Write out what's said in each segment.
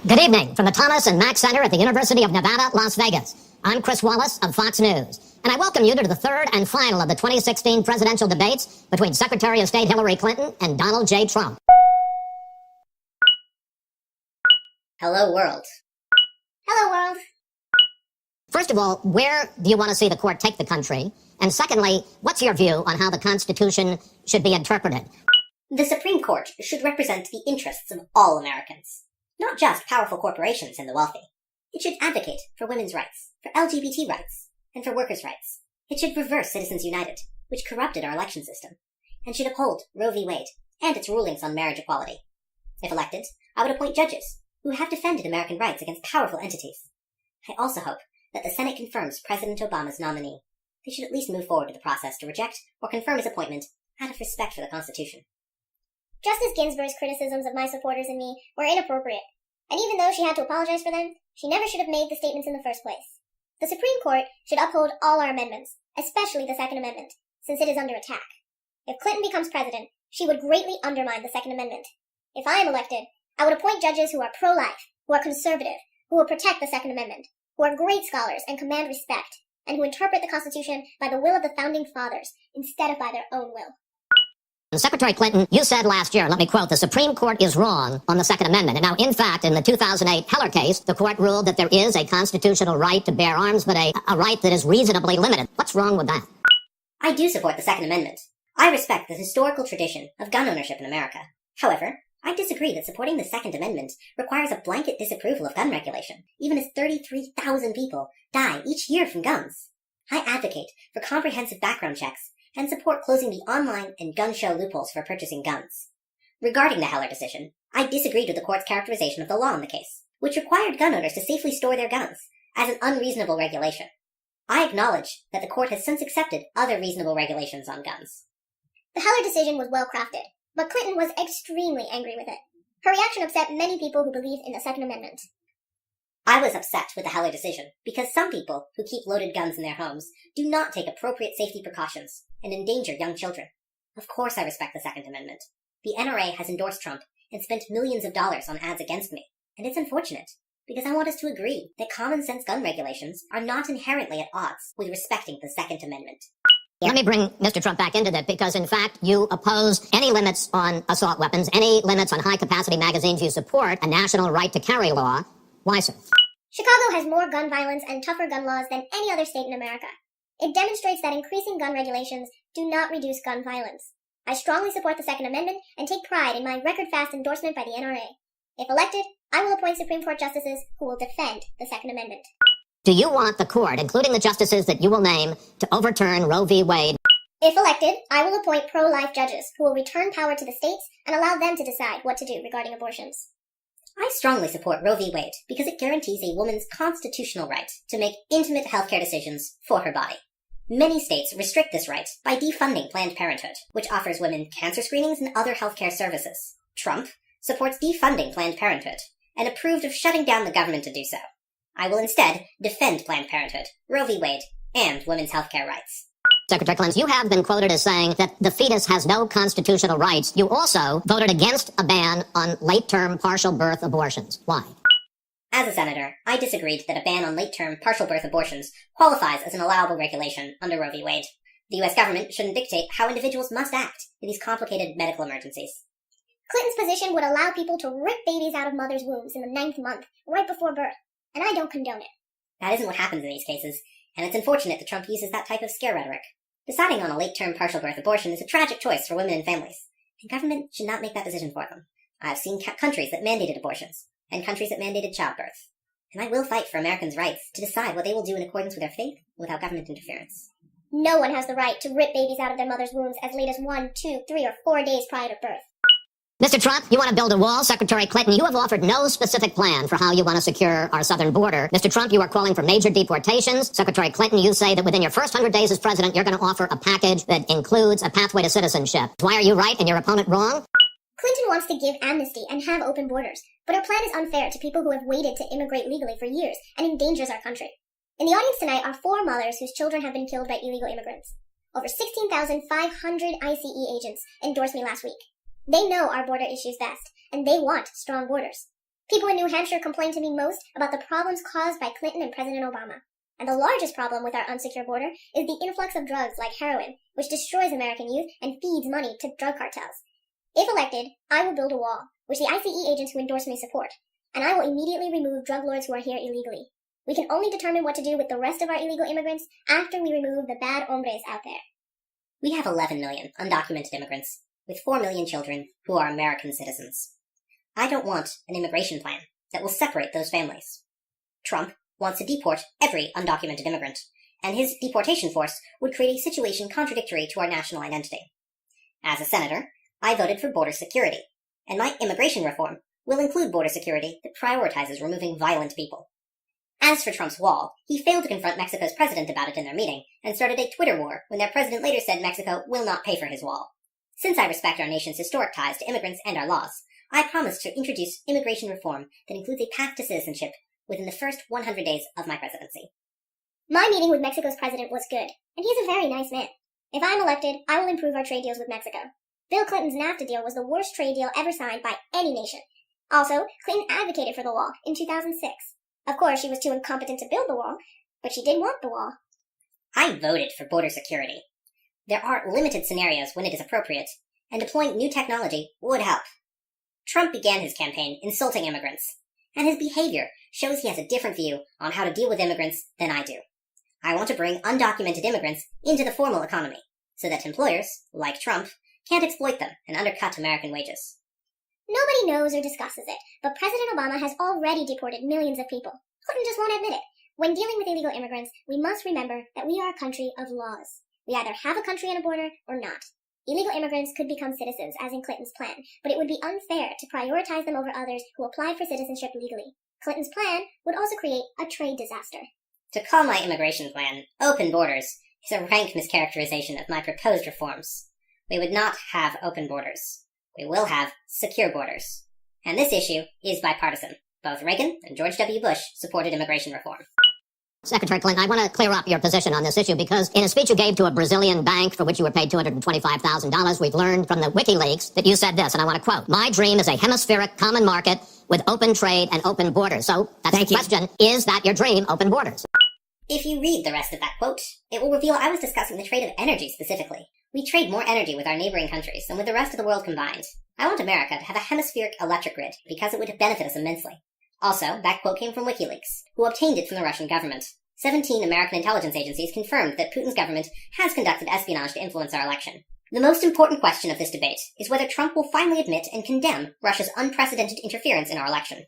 Good evening from the Thomas and Mack Center at the University of Nevada, Las Vegas. I'm Chris Wallace of Fox News, and I welcome you to the third and final of the 2016 presidential debates between Secretary of State Hillary Clinton and Donald J. Trump. Hello, world. Hello, world. First of all, where do you want to see the court take the country? And secondly, what's your view on how the Constitution should be interpreted? The Supreme Court should represent the interests of all Americans, not just powerful corporations and the wealthy. It should advocate for women's rights, for LGBT rights, and for workers' rights. It should reverse Citizens United, which corrupted our election system, and should uphold Roe v. Wade and its rulings on marriage equality. If elected, I would appoint judges who have defended American rights against powerful entities. I also hope that the Senate confirms President Obama's nominee. They should at least move forward with the process to reject or confirm his appointment out of respect for the Constitution. Justice Ginsburg's criticisms of my supporters and me were inappropriate, and even though she had to apologize for them, she never should have made the statements in the first place. The Supreme Court should uphold all our amendments, especially the Second Amendment, since it is under attack. If Clinton becomes president, she would greatly undermine the Second Amendment. If I am elected, I would appoint judges who are pro-life, who are conservative, who will protect the Second Amendment, who are great scholars and command respect, and who interpret the Constitution by the will of the Founding Fathers instead of by their own will. Secretary Clinton, you said last year, let me quote, the Supreme Court is wrong on the Second Amendment. And now, in fact, in the 2008 Heller case, the court ruled that there is a constitutional right to bear arms, but a right that is reasonably limited. What's wrong with that? I do support the Second Amendment. I respect the historical tradition of gun ownership in America. However, I disagree that supporting the Second Amendment requires a blanket disapproval of gun regulation, even as 33,000 people die each year from guns. I advocate for comprehensive background checks and support closing the online and gun show loopholes for purchasing guns. Regarding the Heller decision, I disagreed with the court's characterization of the law in the case, which required gun owners to safely store their guns, as an unreasonable regulation. I acknowledge that the court has since accepted other reasonable regulations on guns. The Heller decision was well crafted, but Clinton was extremely angry with it. Her reaction upset many people who believe in the Second Amendment. I was upset with the Heller decision because some people who keep loaded guns in their homes do not take appropriate safety precautions and endanger young children. Of course I respect the Second Amendment. The NRA has endorsed Trump and spent millions of dollars on ads against me, and it's unfortunate because I want us to agree that common-sense gun regulations are not inherently at odds with respecting the Second Amendment. Let me bring Mr. Trump back into that because, in fact, you oppose any limits on assault weapons, any limits on high-capacity magazines. You support a national right-to-carry law. Why, sir? Chicago has more gun violence and tougher gun laws than any other state in America. It demonstrates that increasing gun regulations do not reduce gun violence. I strongly support the Second Amendment and take pride in my record-fast endorsement by the NRA. If elected, I will appoint Supreme Court justices who will defend the Second Amendment. Do you want the court, including the justices that you will name, to overturn Roe v. Wade? If elected, I will appoint pro-life judges who will return power to the states and allow them to decide what to do regarding abortions. I strongly support Roe v. Wade because it guarantees a woman's constitutional right to make intimate healthcare decisions for her body. Many states restrict this right by defunding Planned Parenthood, which offers women cancer screenings and other healthcare services. Trump supports defunding Planned Parenthood and approved of shutting down the government to do so. I will instead defend Planned Parenthood, Roe v. Wade, and women's healthcare rights. Secretary Clinton, you have been quoted as saying that the fetus has no constitutional rights. You also voted against a ban on late-term partial birth abortions. Why? As a senator, I disagreed that a ban on late-term partial birth abortions qualifies as an allowable regulation under Roe v. Wade. The U.S. government shouldn't dictate how individuals must act in these complicated medical emergencies. Clinton's position would allow people to rip babies out of mothers' wombs in the 9th month, right before birth, and I don't condone it. That isn't what happens in these cases, and it's unfortunate that Trump uses that type of scare rhetoric. Deciding on a late-term partial birth abortion is a tragic choice for women and families, and government should not make that decision for them. I've seen countries that mandated abortions, and countries that mandated childbirth, and I will fight for Americans' rights to decide what they will do in accordance with their faith without government interference. No one has the right to rip babies out of their mother's wombs as late as 1, 2, 3, or 4 days prior to birth. Mr. Trump, you want to build a wall? Secretary Clinton, you have offered no specific plan for how you want to secure our southern border. Mr. Trump, you are calling for major deportations. Secretary Clinton, you say that within your first 100 days as president, you're going to offer a package that includes a pathway to citizenship. Why are you right and your opponent wrong? Clinton wants to give amnesty and have open borders, but her plan is unfair to people who have waited to immigrate legally for years and endangers our country. In the audience tonight are 4 mothers whose children have been killed by illegal immigrants. Over 16,500 ICE agents endorsed me last week. They know our border issues best, and they want strong borders. People in New Hampshire complain to me most about the problems caused by Clinton and President Obama. And the largest problem with our unsecure border is the influx of drugs like heroin, which destroys American youth and feeds money to drug cartels. If elected, I will build a wall, which the ICE agents who endorse me support, and I will immediately remove drug lords who are here illegally. We can only determine what to do with the rest of our illegal immigrants after we remove the bad hombres out there. We have 11 million undocumented immigrants, with 4 million children who are American citizens. I don't want an immigration plan that will separate those families. Trump wants to deport every undocumented immigrant, and his deportation force would create a situation contradictory to our national identity. As a senator, I voted for border security, and my immigration reform will include border security that prioritizes removing violent people. As for Trump's wall, he failed to confront Mexico's president about it in their meeting, and started a Twitter war when their president later said Mexico will not pay for his wall. Since I respect our nation's historic ties to immigrants and our laws, I promise to introduce immigration reform that includes a path to citizenship within the first 100 days of my presidency. My meeting with Mexico's president was good, and he's a very nice man. If I'm elected, I will improve our trade deals with Mexico. Bill Clinton's NAFTA deal was the worst trade deal ever signed by any nation. Also, Clinton advocated for the wall in 2006. Of course, she was too incompetent to build the wall, but she did want the wall. I voted for border security. There are limited scenarios when it is appropriate, and deploying new technology would help. Trump began his campaign insulting immigrants, and his behavior shows he has a different view on how to deal with immigrants than I do. I want to bring undocumented immigrants into the formal economy, so that employers, like Trump, can't exploit them and undercut American wages. Nobody knows or discusses it, but President Obama has already deported millions of people. Clinton just won't admit it. When dealing with illegal immigrants, we must remember that we are a country of laws. We either have a country and a border or not. Illegal immigrants could become citizens, as in Clinton's plan, but it would be unfair to prioritize them over others who applied for citizenship legally. Clinton's plan would also create a trade disaster. To call my immigration plan open borders is a rank mischaracterization of my proposed reforms. We would not have open borders. We will have secure borders. And this issue is bipartisan. Both Reagan and George W. Bush supported immigration reform. Secretary Clinton, I want to clear up your position on this issue because in a speech you gave to a Brazilian bank for which you were paid $225,000, we've learned from the WikiLeaks that you said this, and I want to quote, "My dream is a hemispheric common market with open trade and open borders." So that's the question. Is that your dream, open borders? If you read the rest of that quote, it will reveal I was discussing the trade of energy specifically. We trade more energy with our neighboring countries than with the rest of the world combined. I want America to have a hemispheric electric grid because it would benefit us immensely. Also, that quote came from WikiLeaks, who obtained it from the Russian government. 17 American intelligence agencies confirmed that Putin's government has conducted espionage to influence our election. The most important question of this debate is whether Trump will finally admit and condemn Russia's unprecedented interference in our election.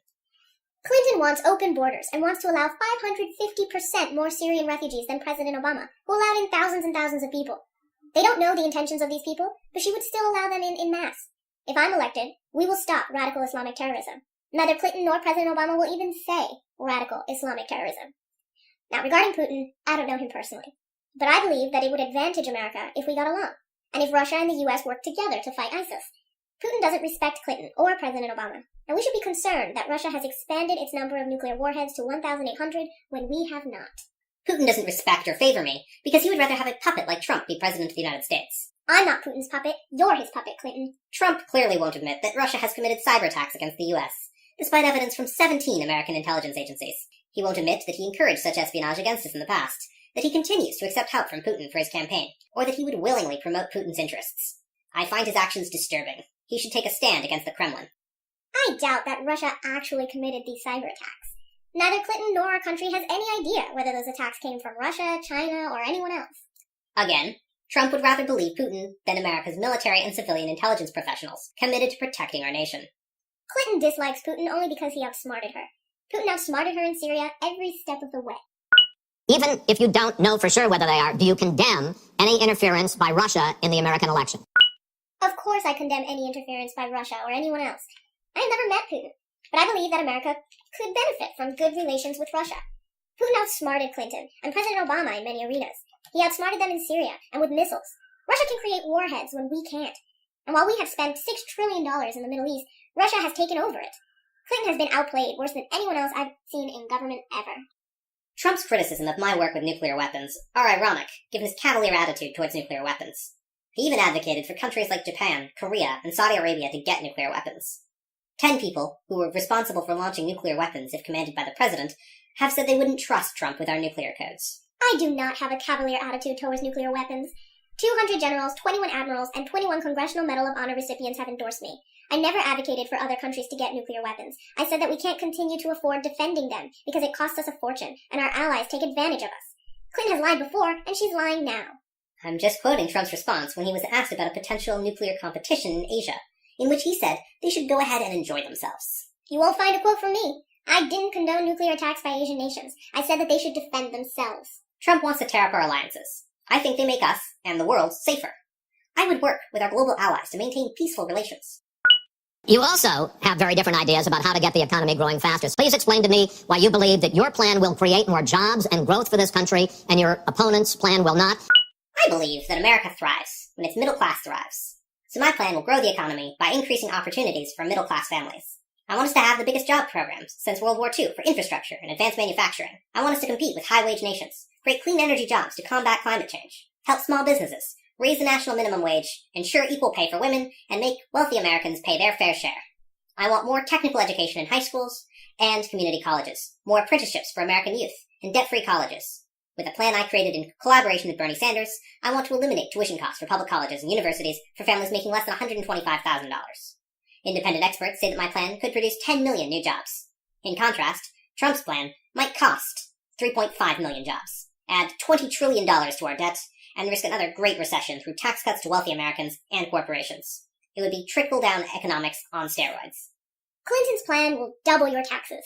Clinton wants open borders and wants to allow 550% more Syrian refugees than President Obama, who allowed in thousands and thousands of people. They don't know the intentions of these people, but she would still allow them in masse. If I'm elected, we will stop radical Islamic terrorism. Neither Clinton nor President Obama will even say radical Islamic terrorism. Now, regarding Putin, I don't know him personally, but I believe that it would advantage America if we got along, and if Russia and the US worked together to fight ISIS. Putin doesn't respect Clinton or President Obama, and we should be concerned that Russia has expanded its number of nuclear warheads to 1,800 when we have not. Putin doesn't respect or favor me because he would rather have a puppet like Trump be president of the United States. I'm not Putin's puppet. You're his puppet, Clinton. Trump clearly won't admit that Russia has committed cyber attacks against the US, despite evidence from 17 American intelligence agencies. He won't admit that he encouraged such espionage against us in the past, that he continues to accept help from Putin for his campaign, or that he would willingly promote Putin's interests. I find his actions disturbing. He should take a stand against the Kremlin. I doubt that Russia actually committed these cyber attacks. Neither Clinton nor our country has any idea whether those attacks came from Russia, China, or anyone else. Again, Trump would rather believe Putin than America's military and civilian intelligence professionals, committed to protecting our nation. Clinton dislikes Putin only because he outsmarted her. Putin outsmarted her in Syria every step of the way. Even if you don't know for sure whether they are, do you condemn any interference by Russia in the American election? Of course I condemn any interference by Russia or anyone else. I have never met Putin, but I believe that America could benefit from good relations with Russia. Putin outsmarted Clinton and President Obama in many arenas. He outsmarted them in Syria and with missiles. Russia can create warheads when we can't. And while we have spent $6 trillion in the Middle East, Russia has taken over it. Clinton has been outplayed worse than anyone else I've seen in government ever. Trump's criticism of my work with nuclear weapons are ironic, given his cavalier attitude towards nuclear weapons. He even advocated for countries like Japan, Korea, and Saudi Arabia to get nuclear weapons. 10 people, who were responsible for launching nuclear weapons if commanded by the president, have said they wouldn't trust Trump with our nuclear codes. I do not have a cavalier attitude towards nuclear weapons. 200 generals, 21 admirals, and 21 Congressional Medal of Honor recipients have endorsed me. I never advocated for other countries to get nuclear weapons. I said that we can't continue to afford defending them because it costs us a fortune, and our allies take advantage of us. Clinton has lied before, and she's lying now. I'm just quoting Trump's response when he was asked about a potential nuclear competition in Asia, in which he said they should go ahead and enjoy themselves. You won't find a quote from me. I didn't condone nuclear attacks by Asian nations. I said that they should defend themselves. Trump wants to tear up our alliances. I think they make us, and the world, safer. I would work with our global allies to maintain peaceful relations. You also have very different ideas about how to get the economy growing faster. Please explain to me why you believe that your plan will create more jobs and growth for this country, and your opponent's plan will not. I believe that America thrives when its middle class thrives. So my plan will grow the economy by increasing opportunities for middle class families. I want us to have the biggest job programs since World War II for infrastructure and advanced manufacturing. I want us to compete with high-wage nations, create clean energy jobs to combat climate change, help small businesses, raise the national minimum wage, ensure equal pay for women, and make wealthy Americans pay their fair share. I want more technical education in high schools and community colleges, more apprenticeships for American youth, and debt-free colleges. With a plan I created in collaboration with Bernie Sanders, I want to eliminate tuition costs for public colleges and universities for families making less than $125,000. Independent experts say that my plan could produce 10 million new jobs. In contrast, Trump's plan might cost 3.5 million jobs, add $20 trillion to our debt, and risk another great recession through tax cuts to wealthy Americans and corporations. It would be trickle-down economics on steroids. Clinton's plan will double your taxes.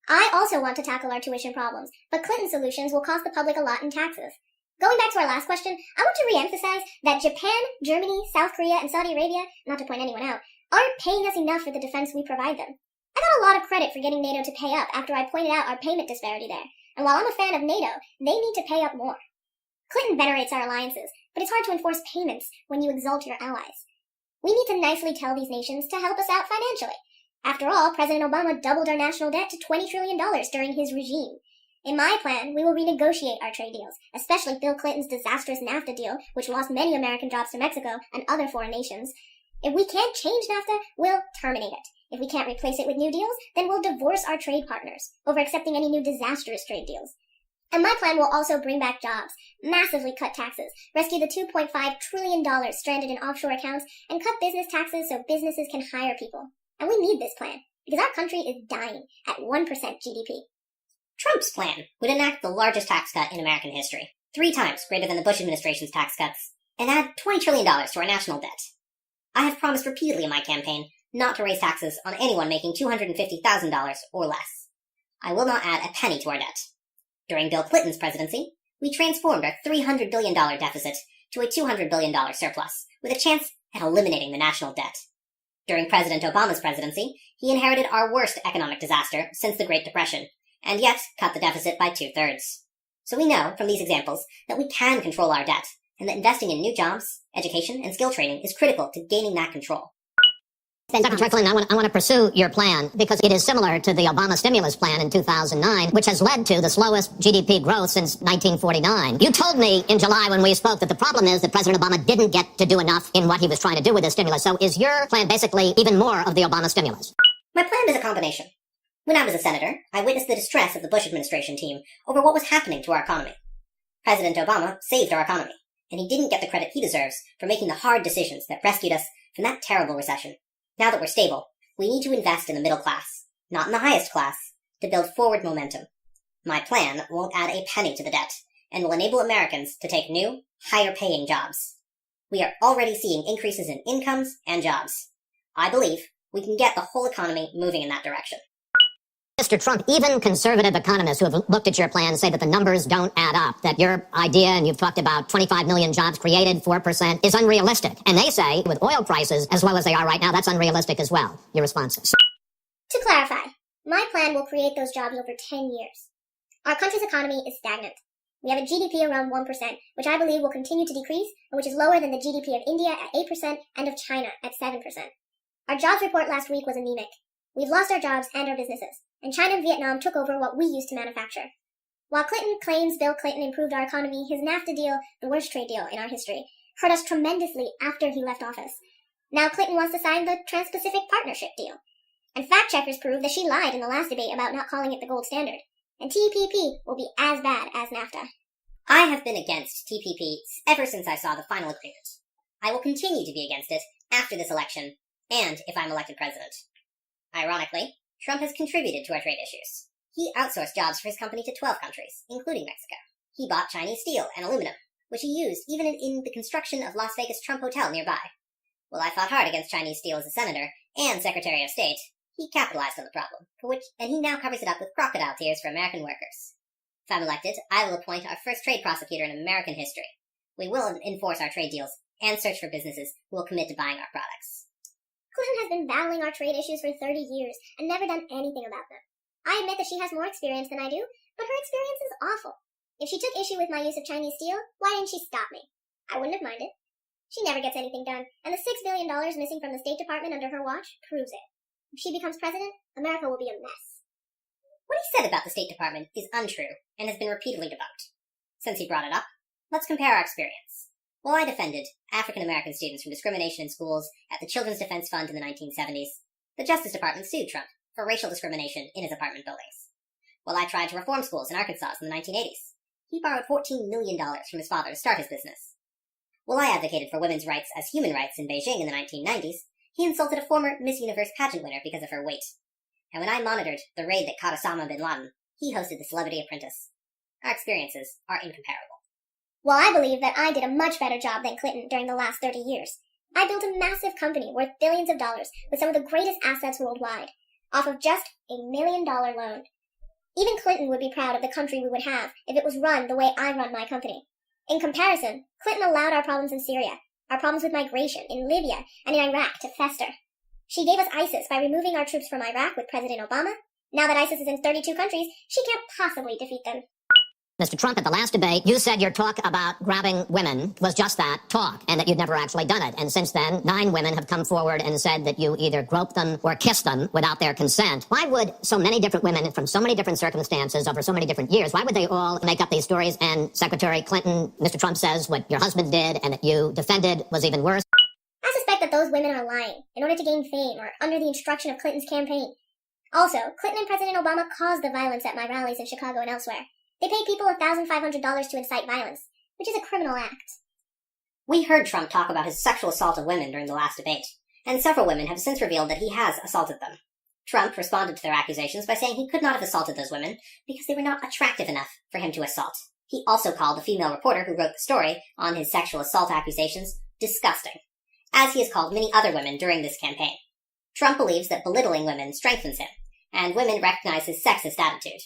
I also want to tackle our tuition problems, but Clinton's solutions will cost the public a lot in taxes. Going back to our last question, I want to re-emphasize that Japan, Germany, South Korea, and Saudi Arabia, not to point anyone out, aren't paying us enough for the defense we provide them. I got a lot of credit for getting NATO to pay up after I pointed out our payment disparity there, and while I'm a fan of NATO, they need to pay up more. Clinton venerates our alliances, but it's hard to enforce payments when you exalt your allies. We need to nicely tell these nations to help us out financially. After all, President Obama doubled our national debt to $20 trillion during his regime. In my plan, we will renegotiate our trade deals, especially Bill Clinton's disastrous NAFTA deal, which lost many American jobs to Mexico and other foreign nations. If we can't change NAFTA, we'll terminate it. If we can't replace it with new deals, then we'll divorce our trade partners over accepting any new disastrous trade deals. And my plan will also bring back jobs, massively cut taxes, rescue the $2.5 trillion stranded in offshore accounts, and cut business taxes so businesses can hire people. And we need this plan, because our country is dying at 1% GDP. Trump's plan would enact the largest tax cut in American history, 3 times greater than the Bush administration's tax cuts, and add $20 trillion to our national debt. I have promised repeatedly in my campaign not to raise taxes on anyone making $250,000 or less. I will not add a penny to our debt. During Bill Clinton's presidency, we transformed our $300 billion deficit to a $200 billion surplus, with a chance at eliminating the national debt. During President Obama's presidency, he inherited our worst economic disaster since the Great Depression, and yet cut the deficit by 2/3. So we know from these examples that we can control our debt, and that investing in new jobs, education, and skill training is critical to gaining that control. Secretary Clinton, I want to pursue your plan because it is similar to the Obama stimulus plan in 2009, which has led to the slowest GDP growth since 1949. You told me in July when we spoke that the problem is that President Obama didn't get to do enough in what he was trying to do with this stimulus. So is your plan basically even more of the Obama stimulus? My plan is a combination. When I was a senator, I witnessed the distress of the Bush administration team over what was happening to our economy. President Obama saved our economy, and he didn't get the credit he deserves for making the hard decisions that rescued us from that terrible recession. Now that we're stable, we need to invest in the middle class, not in the highest class, to build forward momentum. My plan won't add a penny to the debt, and will enable Americans to take new, higher-paying jobs. We are already seeing increases in incomes and jobs. I believe we can get the whole economy moving in that direction. Mr. Trump, even conservative economists who have looked at your plan say that the numbers don't add up, that your idea, and you've talked about 25 million jobs created, 4%, is unrealistic. And they say, with oil prices as low as they are right now, that's unrealistic as well. Your responses? To clarify, my plan will create those jobs over 10 years. Our country's economy is stagnant. We have a GDP around 1%, which I believe will continue to decrease, and which is lower than the GDP of India at 8% and of China at 7%. Our jobs report last week was anemic. We've lost our jobs and our businesses, and China and Vietnam took over what we used to manufacture. While Clinton claims Bill Clinton improved our economy, his NAFTA deal, the worst trade deal in our history, hurt us tremendously after he left office. Now Clinton wants to sign the Trans-Pacific Partnership deal. And fact checkers prove that she lied in the last debate about not calling it the gold standard. And TPP will be as bad as NAFTA. I have been against TPP ever since I saw the final agreement. I will continue to be against it after this election, and if I'm elected president. Ironically, Trump has contributed to our trade issues. He outsourced jobs for his company to 12 countries, including Mexico. He bought Chinese steel and aluminum, which he used even in the construction of Las Vegas Trump Hotel nearby. While I fought hard against Chinese steel as a senator and Secretary of State, he capitalized on the problem, and he now covers it up with crocodile tears for American workers. If I'm elected, I will appoint our first trade prosecutor in American history. We will enforce our trade deals and search for businesses who will commit to buying our products. Clinton has been battling our trade issues for 30 years and never done anything about them. I admit that she has more experience than I do, but her experience is awful. If she took issue with my use of Chinese steel, why didn't she stop me? I wouldn't have minded. She never gets anything done, and the $6 billion missing from the State Department under her watch proves it. If she becomes president, America will be a mess. What he said about the State Department is untrue and has been repeatedly debunked. Since he brought it up, let's compare our experience. While I defended African American students from discrimination in schools at the Children's Defense Fund in the 1970s, the Justice Department sued Trump for racial discrimination in his apartment buildings. While I tried to reform schools in Arkansas in the 1980s, he borrowed $14 million from his father to start his business. While I advocated for women's rights as human rights in Beijing in the 1990s, he insulted a former Miss Universe pageant winner because of her weight. And when I monitored the raid that caught Osama bin Laden, he hosted the Celebrity Apprentice. Our experiences are incomparable. Well, I believe that I did a much better job than Clinton during the last 30 years. I built a massive company worth billions of dollars with some of the greatest assets worldwide, off of just $1 million loan. Even Clinton would be proud of the country we would have if it was run the way I run my company. In comparison, Clinton allowed our problems in Syria, our problems with migration in Libya and in Iraq to fester. She gave us ISIS by removing our troops from Iraq with President Obama. Now that ISIS is in 32 countries, she can't possibly defeat them. Mr. Trump, at the last debate, you said your talk about grabbing women was just that, talk, and that you'd never actually done it. And since then, 9 women have come forward and said that you either groped them or kissed them without their consent. Why would so many different women from so many different circumstances over so many different years, why would they all make up these stories? And Secretary Clinton, Mr. Trump says what your husband did and that you defended was even worse. I suspect that those women are lying in order to gain fame or under the instruction of Clinton's campaign. Also, Clinton and President Obama caused the violence at my rallies in Chicago and elsewhere. They paid people $1,500 to incite violence, which is a criminal act. We heard Trump talk about his sexual assault of women during the last debate, and several women have since revealed that he has assaulted them. Trump responded to their accusations by saying he could not have assaulted those women because they were not attractive enough for him to assault. He also called the female reporter who wrote the story on his sexual assault accusations disgusting, as he has called many other women during this campaign. Trump believes that belittling women strengthens him, and women recognize his sexist attitude.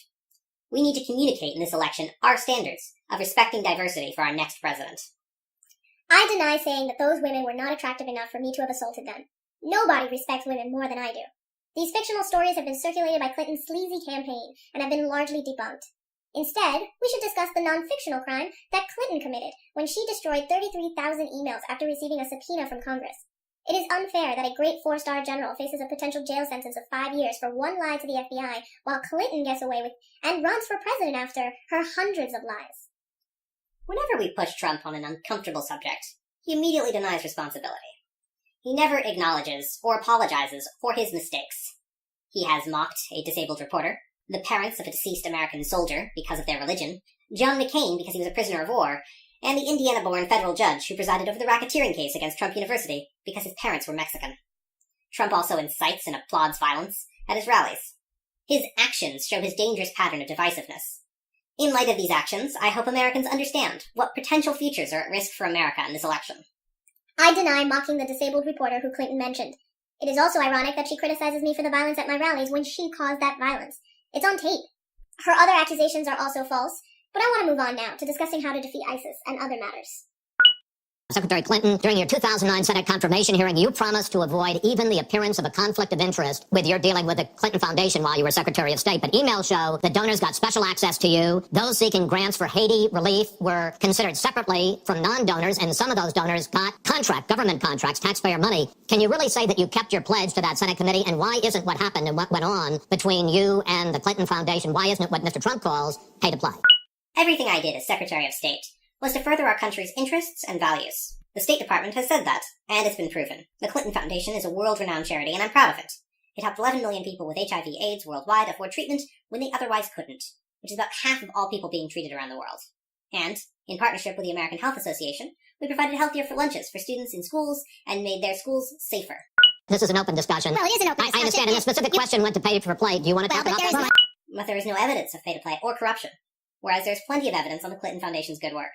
We need to communicate in this election our standards of respecting diversity for our next president. I deny saying that those women were not attractive enough for me to have assaulted them. Nobody respects women more than I do. These fictional stories have been circulated by Clinton's sleazy campaign and have been largely debunked. Instead, we should discuss the non-fictional crime that Clinton committed when she destroyed 33,000 emails after receiving a subpoena from Congress. It is unfair that a great 4-star general faces a potential jail sentence of 5 years for one lie to the FBI, while Clinton gets away with and runs for president after her hundreds of lies. Whenever we push Trump on an uncomfortable subject, he immediately denies responsibility. He never acknowledges or apologizes for his mistakes. He has mocked a disabled reporter, the parents of a deceased American soldier because of their religion, John McCain because he was a prisoner of war, and the Indiana-born federal judge who presided over the racketeering case against Trump University because his parents were Mexican. Trump also incites and applauds violence at his rallies. His actions show his dangerous pattern of divisiveness. In light of these actions, I hope Americans understand what potential futures are at risk for America in this election. I deny mocking the disabled reporter who Clinton mentioned. It is also ironic that she criticizes me for the violence at my rallies when she caused that violence. It's on tape. Her other accusations are also false, but I want to move on now to discussing how to defeat ISIS and other matters. Secretary Clinton, during your 2009 Senate confirmation hearing, you promised to avoid even the appearance of a conflict of interest with your dealing with the Clinton Foundation while you were Secretary of State. But emails show that donors got special access to you. Those seeking grants for Haiti relief were considered separately from non-donors, and some of those donors got government contracts, taxpayer money. Can you really say that you kept your pledge to that Senate committee? And why isn't what happened and what went on between you and the Clinton Foundation, why isn't it what Mr. Trump calls pay to play? Everything I did as Secretary of State was to further our country's interests and values. The State Department has said that, and it's been proven. The Clinton Foundation is a world-renowned charity, and I'm proud of it. It helped 11 million people with HIV/AIDS worldwide afford treatment when they otherwise couldn't, which is about half of all people being treated around the world. And, in partnership with the American Health Association, we provided healthier lunches for students in schools and made their schools safer. This is an open discussion. Well, it is an open discussion. I understand, and the specific question went to pay for play. Do you want to talk about that? But there is no evidence of pay-to-play or corruption, whereas there's plenty of evidence on the Clinton Foundation's good work.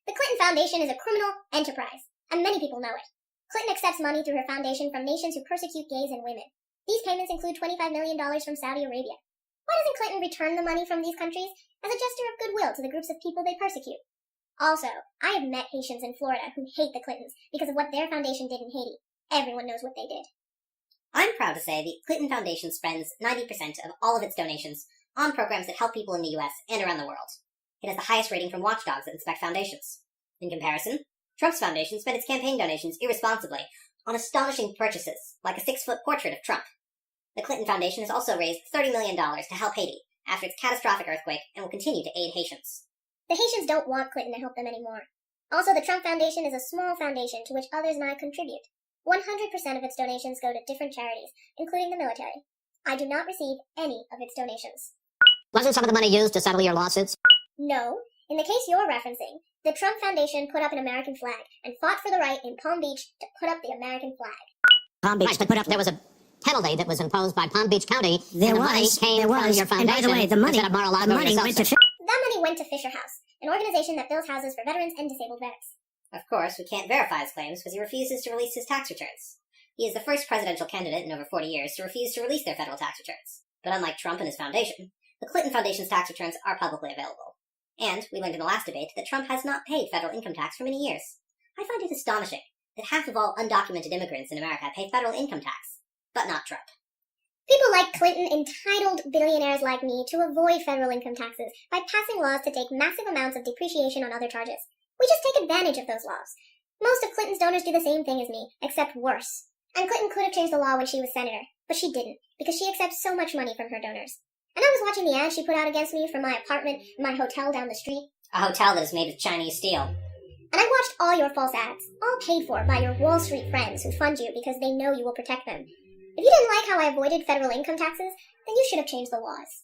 The Clinton Foundation is a criminal enterprise, and many people know it. Clinton accepts money through her foundation from nations who persecute gays and women. These payments include $25 million from Saudi Arabia. Why doesn't Clinton return the money from these countries as a gesture of goodwill to the groups of people they persecute? Also, I have met Haitians in Florida who hate the Clintons because of what their foundation did in Haiti. Everyone knows what they did. I'm proud to say the Clinton Foundation spends 90% of all of its donations on programs that help people in the US and around the world. It has the highest rating from watchdogs that inspect foundations. In comparison, Trump's foundation spent its campaign donations irresponsibly on astonishing purchases, like a 6-foot portrait of Trump. The Clinton Foundation has also raised $30 million to help Haiti after its catastrophic earthquake and will continue to aid Haitians. The Haitians don't want Clinton to help them anymore. Also, the Trump Foundation is a small foundation to which others and I contribute. 100% of its donations go to different charities, including the military. I do not receive any of its donations. Wasn't some of the money used to settle your lawsuits? No. In the case you're referencing, the Trump Foundation put up an American flag and fought for the right in Palm Beach to put up the American flag. Palm Beach to put up. There was a penalty that was imposed by Palm Beach County. There and the was. money came There from was. your foundation. And by the way, the money went to. That money went to Fisher House, an organization that builds houses for veterans and disabled vets. Of course, we can't verify his claims because he refuses to release his tax returns. He is the first presidential candidate in over 40 years to refuse to release their federal tax returns. But unlike Trump and his foundation, the Clinton Foundation's tax returns are publicly available. And we learned in the last debate that Trump has not paid federal income tax for many years. I find it astonishing that half of all undocumented immigrants in America pay federal income tax, but not Trump. People like Clinton entitled billionaires like me to avoid federal income taxes by passing laws to take massive amounts of depreciation on other charges. We just take advantage of those laws. Most of Clinton's donors do the same thing as me, except worse. And Clinton could have changed the law when she was senator, but she didn't, because she accepts so much money from her donors. And I was watching the ad she put out against me for my apartment and my hotel down the street. A hotel that is made of Chinese steel. And I watched all your false ads, all paid for by your Wall Street friends who fund you because they know you will protect them. If you didn't like how I avoided federal income taxes, then you should have changed the laws.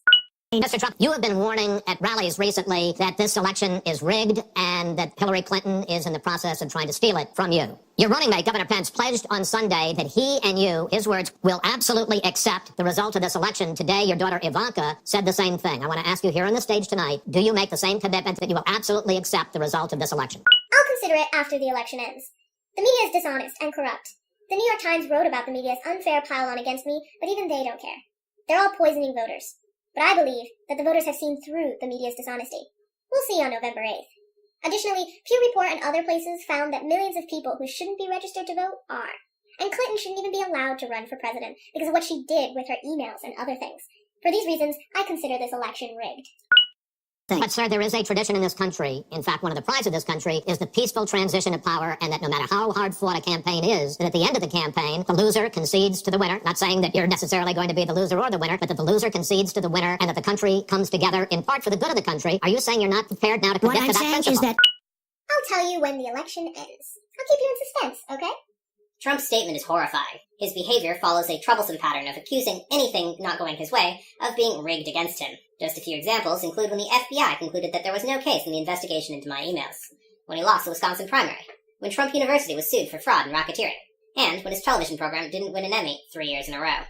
Mr. Trump, you have been warning at rallies recently that this election is rigged and that Hillary Clinton is in the process of trying to steal it from you. Your running mate, Governor Pence, pledged on Sunday that he and you, his words, will absolutely accept the result of this election. Today, your daughter Ivanka said the same thing. I want to ask you here on the stage tonight, do you make the same commitment that you will absolutely accept the result of this election? I'll consider it after the election ends. The media is dishonest and corrupt. The New York Times wrote about the media's unfair pile-on against me, but even they don't care. They're all poisoning voters. But I believe that the voters have seen through the media's dishonesty. We'll see on November 8th. Additionally, Pew Report and other places found that millions of people who shouldn't be registered to vote are. And Clinton shouldn't even be allowed to run for president because of what she did with her emails and other things. For these reasons, I consider this election rigged. But, sir, there is a tradition in this country. In fact, one of the prides of this country is the peaceful transition of power, and that no matter how hard-fought a campaign is, that at the end of the campaign, the loser concedes to the winner. Not saying that you're necessarily going to be the loser or the winner, but that the loser concedes to the winner, and that the country comes together in part for the good of the country. Are you saying you're not prepared now to commit to that principle? What I'm saying is that I'll tell you when the election ends. I'll keep you in suspense, okay? Trump's statement is horrifying. His behavior follows a troublesome pattern of accusing anything not going his way of being rigged against him. Just a few examples include when the FBI concluded that there was no case in the investigation into my emails, when he lost the Wisconsin primary, when Trump University was sued for fraud and racketeering, and when his television program didn't win an Emmy 3 years in a row.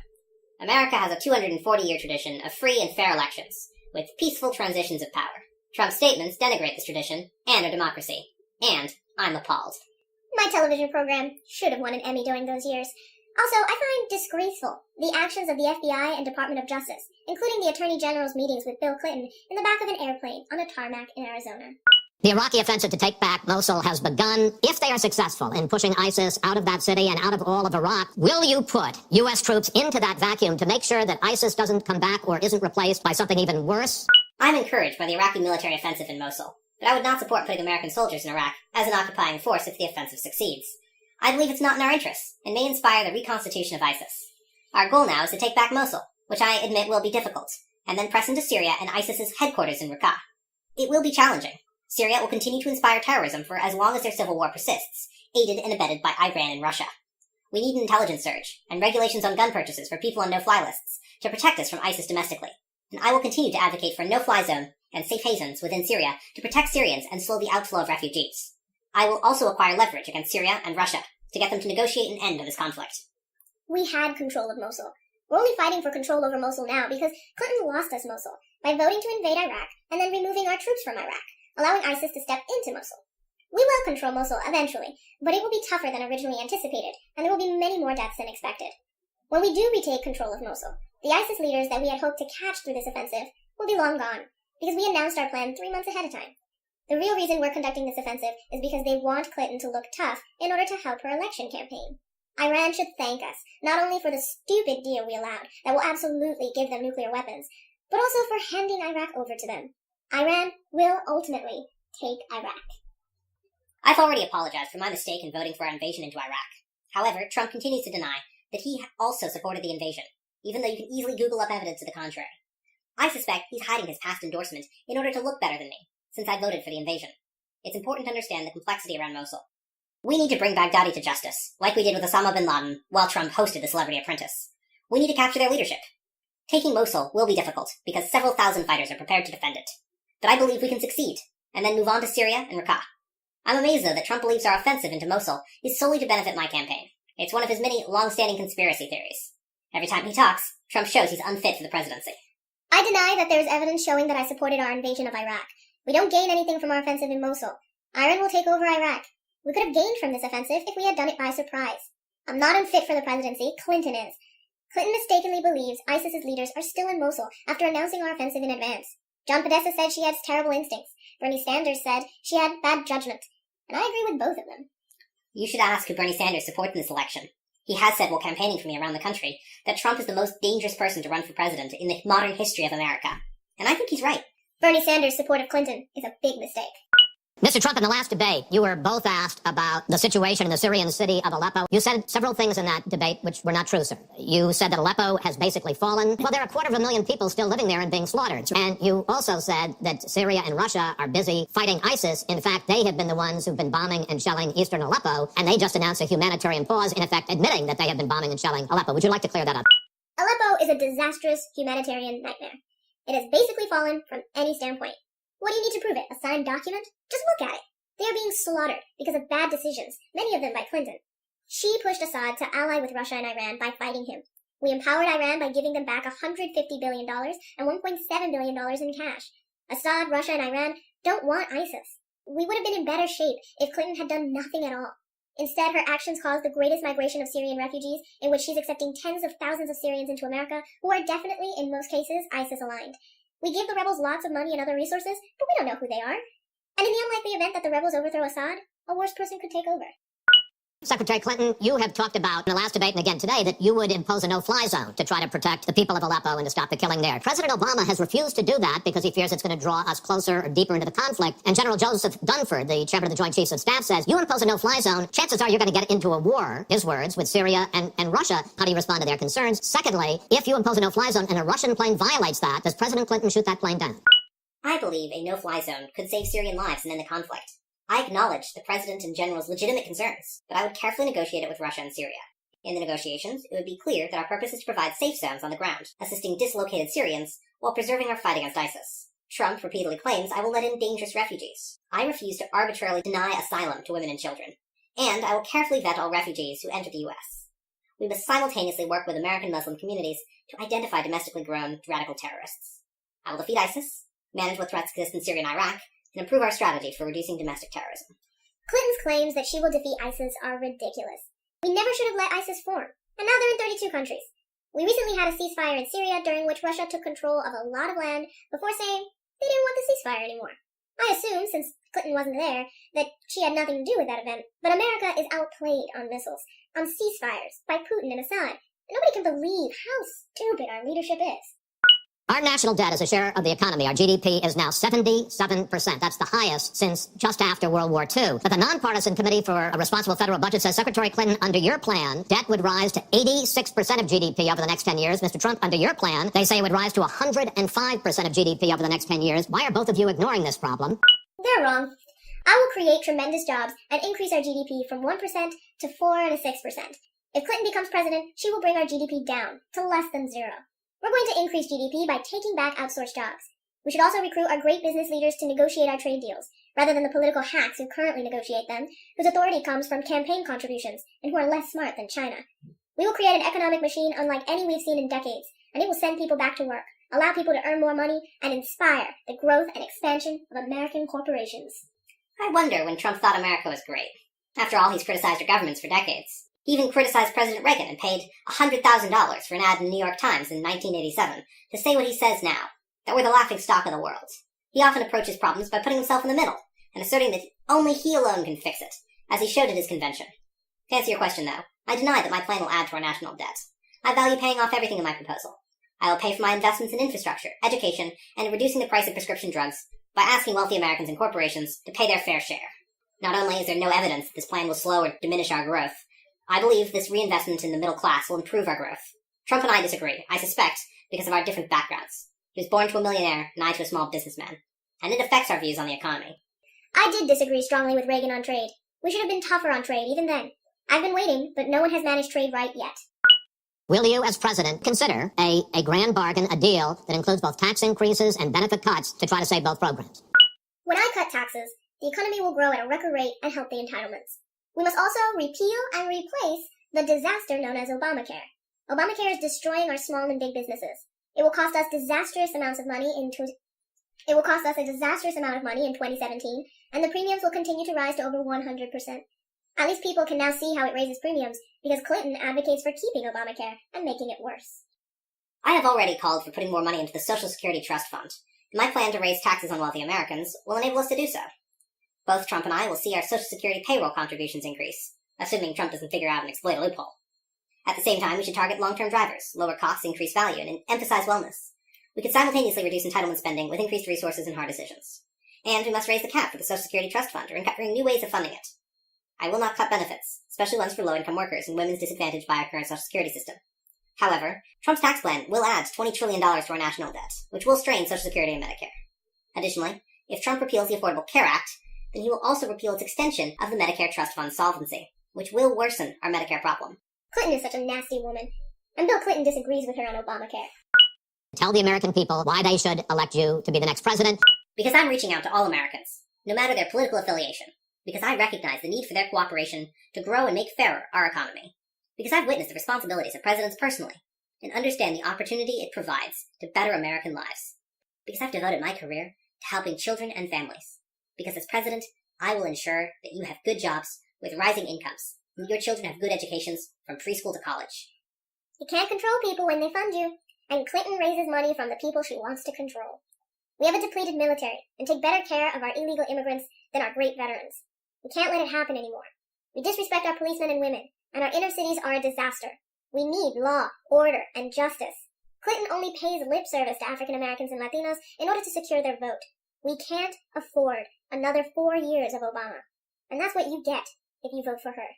America has a 240-year tradition of free and fair elections, with peaceful transitions of power. Trump's statements denigrate this tradition and our democracy. And I'm appalled. My television program should have won an Emmy during those years. Also, I find disgraceful the actions of the FBI and Department of Justice, including the Attorney General's meetings with Bill Clinton in the back of an airplane on a tarmac in Arizona. The Iraqi offensive to take back Mosul has begun. If they are successful in pushing ISIS out of that city and out of all of Iraq, will you put U.S. troops into that vacuum to make sure that ISIS doesn't come back or isn't replaced by something even worse? I'm encouraged by the Iraqi military offensive in Mosul, but I would not support putting American soldiers in Iraq as an occupying force if the offensive succeeds. I believe it's not in our interests, and may inspire the reconstitution of ISIS. Our goal now is to take back Mosul, which I admit will be difficult, and then press into Syria and ISIS's headquarters in Raqqa. It will be challenging. Syria will continue to inspire terrorism for as long as their civil war persists, aided and abetted by Iran and Russia. We need an intelligence surge, and regulations on gun purchases for people on no-fly lists to protect us from ISIS domestically. And I will continue to advocate for a no-fly zone and safe havens within Syria to protect Syrians and slow the outflow of refugees. I will also acquire leverage against Syria and Russia to get them to negotiate an end of this conflict. We had control of Mosul. We're only fighting for control over Mosul now because Clinton lost us Mosul by voting to invade Iraq and then removing our troops from Iraq, allowing ISIS to step into Mosul. We will control Mosul eventually, but it will be tougher than originally anticipated, and there will be many more deaths than expected. When we do retake control of Mosul, the ISIS leaders that we had hoped to catch through this offensive will be long gone, because we announced our plan 3 months ahead of time. The real reason we're conducting this offensive is because they want Clinton to look tough in order to help her election campaign. Iran should thank us, not only for the stupid deal we allowed that will absolutely give them nuclear weapons, but also for handing Iraq over to them. Iran will ultimately take Iraq. I've already apologized for my mistake in voting for our invasion into Iraq. However, Trump continues to deny that he also supported the invasion, even though you can easily Google up evidence to the contrary. I suspect he's hiding his past endorsement in order to look better than me, since I voted for the invasion. It's important to understand the complexity around Mosul. We need to bring Baghdadi to justice, like we did with Osama bin Laden while Trump hosted The Celebrity Apprentice. We need to capture their leadership. Taking Mosul will be difficult, because several thousand fighters are prepared to defend it. But I believe we can succeed, and then move on to Syria and Raqqa. I'm amazed, though, that Trump believes our offensive into Mosul is solely to benefit my campaign. It's one of his many long-standing conspiracy theories. Every time he talks, Trump shows he's unfit for the presidency. I deny that there is evidence showing that I supported our invasion of Iraq. We don't gain anything from our offensive in Mosul. Iran will take over Iraq. We could have gained from this offensive if we had done it by surprise. I'm not unfit for the presidency. Clinton is. Clinton mistakenly believes ISIS's leaders are still in Mosul after announcing our offensive in advance. John Podesta said she has terrible instincts. Bernie Sanders said she had bad judgment. And I agree with both of them. You should ask who Bernie Sanders supports in this election. He has said while campaigning for me around the country that Trump is the most dangerous person to run for president in the modern history of America. And I think he's right. Bernie Sanders' support of Clinton is a big mistake. Mr. Trump, in the last debate, you were both asked about the situation in the Syrian city of Aleppo. You said several things in that debate which were not true, sir. You said that Aleppo has basically fallen. Well, there are 250,000 people still living there and being slaughtered. And you also said that Syria and Russia are busy fighting ISIS. In fact, they have been the ones who've been bombing and shelling eastern Aleppo, and they just announced a humanitarian pause, in effect admitting that they have been bombing and shelling Aleppo. Would you like to clear that up? Aleppo is a disastrous humanitarian nightmare. It has basically fallen from any standpoint. What do you need to prove it? A signed document? Just look at it. They are being slaughtered because of bad decisions, many of them by Clinton. She pushed Assad to ally with Russia and Iran by fighting him. We empowered Iran by giving them back $150 billion and $1.7 billion in cash. Assad, Russia, and Iran don't want ISIS. We would have been in better shape if Clinton had done nothing at all. Instead, her actions caused the greatest migration of Syrian refugees, in which she's accepting tens of thousands of Syrians into America, who are definitely, in most cases, ISIS-aligned. We give the rebels lots of money and other resources, but we don't know who they are. And in the unlikely event that the rebels overthrow Assad, a worse person could take over. Secretary Clinton, you have talked about in the last debate and again today that you would impose a no-fly zone to try to protect the people of Aleppo and to stop the killing there. President Obama has refused to do that because he fears it's going to draw us closer or deeper into the conflict. And General Joseph Dunford, the chairman of the Joint Chiefs of Staff, says, you impose a no-fly zone, chances are you're going to get into a war, his words, with Syria and Russia. How do you respond to their concerns? Secondly, if you impose a no-fly zone and a Russian plane violates that, does President Clinton shoot that plane down? I believe a no-fly zone could save Syrian lives and end the conflict. I acknowledge the President and General's legitimate concerns, but I would carefully negotiate it with Russia and Syria. In the negotiations, it would be clear that our purpose is to provide safe zones on the ground, assisting dislocated Syrians while preserving our fight against ISIS. Trump repeatedly claims I will let in dangerous refugees. I refuse to arbitrarily deny asylum to women and children, and I will carefully vet all refugees who enter the U.S. We must simultaneously work with American Muslim communities to identify domestically grown radical terrorists. I will defeat ISIS, manage what threats exist in Syria and Iraq, and improve our strategy for reducing domestic terrorism. Clinton's claims that she will defeat ISIS are ridiculous. We never should have let ISIS form, and now they're in 32 countries. We recently had a ceasefire in Syria during which Russia took control of a lot of land before saying they didn't want the ceasefire anymore. I assume, since Clinton wasn't there, that she had nothing to do with that event, but America is outplayed on missiles, on ceasefires, by Putin and Assad, and nobody can believe how stupid our leadership is. Our national debt as a share of the economy, our GDP, is now 77%. That's the highest since just after World War II. But the Nonpartisan Committee for a Responsible Federal Budget says, Secretary Clinton, under your plan, debt would rise to 86% of GDP over the next 10 years. Mr. Trump, under your plan, they say it would rise to 105% of GDP over the next 10 years. Why are both of you ignoring this problem? They're wrong. I will create tremendous jobs and increase our GDP from 1% to 4 to 6%. If Clinton becomes president, she will bring our GDP down to less than zero. We're going to increase GDP by taking back outsourced jobs. We should also recruit our great business leaders to negotiate our trade deals, rather than the political hacks who currently negotiate them, whose authority comes from campaign contributions, and who are less smart than China. We will create an economic machine unlike any we've seen in decades, and it will send people back to work, allow people to earn more money, and inspire the growth and expansion of American corporations. I wonder when Trump thought America was great. After all, he's criticized our governments for decades. He even criticized President Reagan and paid $100,000 for an ad in the New York Times in 1987 to say what he says now, that we're the laughing stock of the world. He often approaches problems by putting himself in the middle, and asserting that only he alone can fix it, as he showed at his convention. To answer your question, though, I deny that my plan will add to our national debt. I value paying off everything in my proposal. I will pay for my investments in infrastructure, education, and reducing the price of prescription drugs by asking wealthy Americans and corporations to pay their fair share. Not only is there no evidence that this plan will slow or diminish our growth, I believe this reinvestment in the middle class will improve our growth. Trump and I disagree, I suspect, because of our different backgrounds. He was born to a millionaire, and I to a small businessman. And it affects our views on the economy. I did disagree strongly with Reagan on trade. We should have been tougher on trade, even then. I've been waiting, but no one has managed trade right yet. Will you, as president, consider a grand bargain, a deal that includes both tax increases and benefit cuts to try to save both programs? When I cut taxes, the economy will grow at a record rate and help the entitlements. We must also repeal and replace the disaster known as Obamacare. Obamacare is destroying our small and big businesses. It will cost us disastrous amounts of money in 2017, and the premiums will continue to rise to over 100%. At least people can now see how it raises premiums, because Clinton advocates for keeping Obamacare and making it worse. I have already called for putting more money into the Social Security Trust Fund, and my plan to raise taxes on wealthy Americans will enable us to do so. Both Trump and I will see our Social Security payroll contributions increase, assuming Trump doesn't figure out and exploit a loophole. At the same time, we should target long-term drivers, lower costs, increase value, and emphasize wellness. We could simultaneously reduce entitlement spending with increased resources and hard decisions. And we must raise the cap for the Social Security Trust Fund, or uncovering new ways of funding it. I will not cut benefits, especially ones for low-income workers and women's disadvantaged by our current Social Security system. However, Trump's tax plan will add $20 trillion to our national debt, which will strain Social Security and Medicare. Additionally, if Trump repeals the Affordable Care Act, then he will also repeal its extension of the Medicare Trust Fund solvency, which will worsen our Medicare problem. Clinton is such a nasty woman, and Bill Clinton disagrees with her on Obamacare. Tell the American people why they should elect you to be the next president. Because I'm reaching out to all Americans, no matter their political affiliation. Because I recognize the need for their cooperation to grow and make fairer our economy. Because I've witnessed the responsibilities of presidents personally, and understand the opportunity it provides to better American lives. Because I've devoted my career to helping children and families. Because as president, I will ensure that you have good jobs with rising incomes, and your children have good educations from preschool to college. You can't control people when they fund you, and Clinton raises money from the people she wants to control. We have a depleted military, and take better care of our illegal immigrants than our great veterans. We can't let it happen anymore. We disrespect our policemen and women, and our inner cities are a disaster. We need law, order, and justice. Clinton only pays lip service to African Americans and Latinos in order to secure their vote. We can't afford another 4 years of Obama. And that's what you get if you vote for her.